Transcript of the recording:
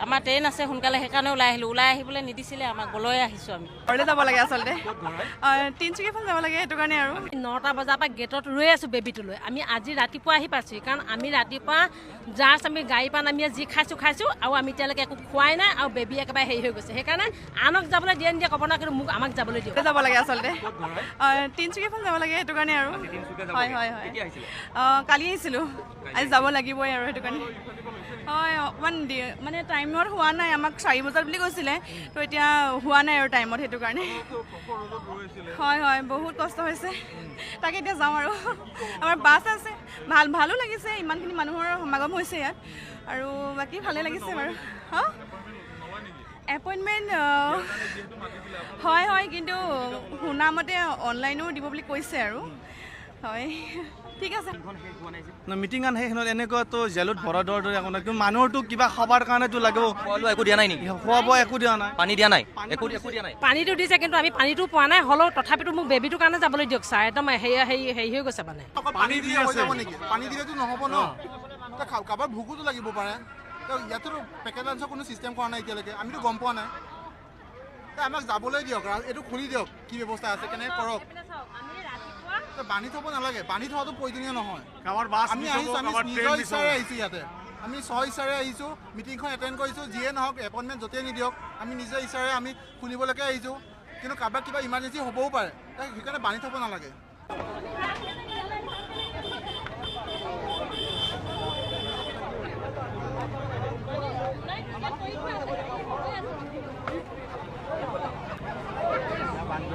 আমাৰ ট্ৰেইন আছে সোনকালে সেইকাৰণে ওলাই আহিলোঁ ওলাই আহিবলৈ নিদিছিলে আমাক গলৈ আহিছোঁ আমি ঘৰলৈ যাব লাগে আচলতে তিনিচুকীয়া ফালে যাব লাগে সেইটো কাৰণে আৰু 9টা বজাৰ পৰা গেটত ৰৈ আছোঁ বেবীটোলৈ আমি আজি ৰাতিপুৱা আহি পাইছোঁ কাৰণ আমি ৰাতিপুৱা জাষ্ট আমি গাড়ীৰ পৰা নামি যি খাইছোঁ আৰু আমি এতিয়ালৈকে একো খোৱাই নাই আৰু বেবী একেবাৰে হেৰি হৈ গৈছে সেইকাৰণে আনক যাবলৈ দিয়ে নিদিয়ে ক'ব নোৱাৰে কিন্তু মোক আমাক যাবলৈ দিওঁ যাব লাগে আচলতে তিনিচুকীয়া ফালে যাব লাগে সেইটো কাৰণে আৰু হয় হয় হয় কালি আহিছিলোঁ আজি যাব লাগিবই আৰু সেইটো কাৰণে হয় অকণমান মানে টাইমত হোৱা নাই আমাক 4 বজাত বুলি কৈছিলে তো এতিয়া হোৱা নাই আৰু টাইমত সেইটো কাৰণে হয় হয় বহুত কষ্ট হৈছে তাকে এতিয়া যাওঁ আৰু আমাৰ বাছ আছে ভালো লাগিছে ইমানখিনি মানুহৰ সমাগম হৈছে ইয়াত আৰু বাকী ভালে লাগিছে বাৰু হা এপইণ্টমেণ্ট হয় হয় কিন্তু শুনামতে অনলাইনো দিব বুলি কৈছে আৰু হয় ঠিক আছে মিটিং শেষ হ'ল এনেকুৱাতো জেলত ভৰা দৰ দৰে একো নাই কিন্তু মানুহৰতো কিবা খাবৰ কাৰণেতো লাগিব একো দিয়া নাই নেকি খোৱা বোৱা একো দিয়া নাই পানী দিয়া নাই একো দিয়া নাই পানীটো দিছে কিন্তু আমি পানীটো পোৱা নাই হ'লেও তথাপিতো মোক বেবীটোৰ কাৰণে যাবলৈ দিয়ক ছাৰ একদম হেৰি হৈ গৈছে মানে পানী দিয়া হৈ যাব নেকি পানী দিলেতো নহ'ব ন কাৰোবাৰ ভোকোতো লাগিব পাৰে ইয়াতো পেকেট লাঞ্চৰ কোনো চিষ্টেম কৰা নাই এতিয়ালৈকে আমিতো গম পোৱা নাই আমাক যাবলৈ দিয়ক এইটো খুলি দিয়ক কি ব্যৱস্থা আছে কেনেকৈ কৰক বান্ধি থ'ব নালাগে বান্ধি থোৱাটো প্ৰয়োজনীয় নহয় আমি আহিছোঁ আমি নিজৰ ইচ্ছাৰে আহিছোঁ ইয়াতে আমি ইচ্ছাৰে আহিছোঁ মিটিংখন এটেণ্ড কৰিছোঁ যিয়ে নহওক এপইণ্টমেণ্ট য'তেই নিদিয়ক আমি নিজৰ ইচ্ছাৰে আমি খুলিবলৈকে আহিছোঁ কিন্তু কাৰোবাৰ কিবা ইমাৰ্জেঞ্চি হ'বও পাৰে সেইকাৰণে বান্ধি থ'ব নালাগে বান্ধ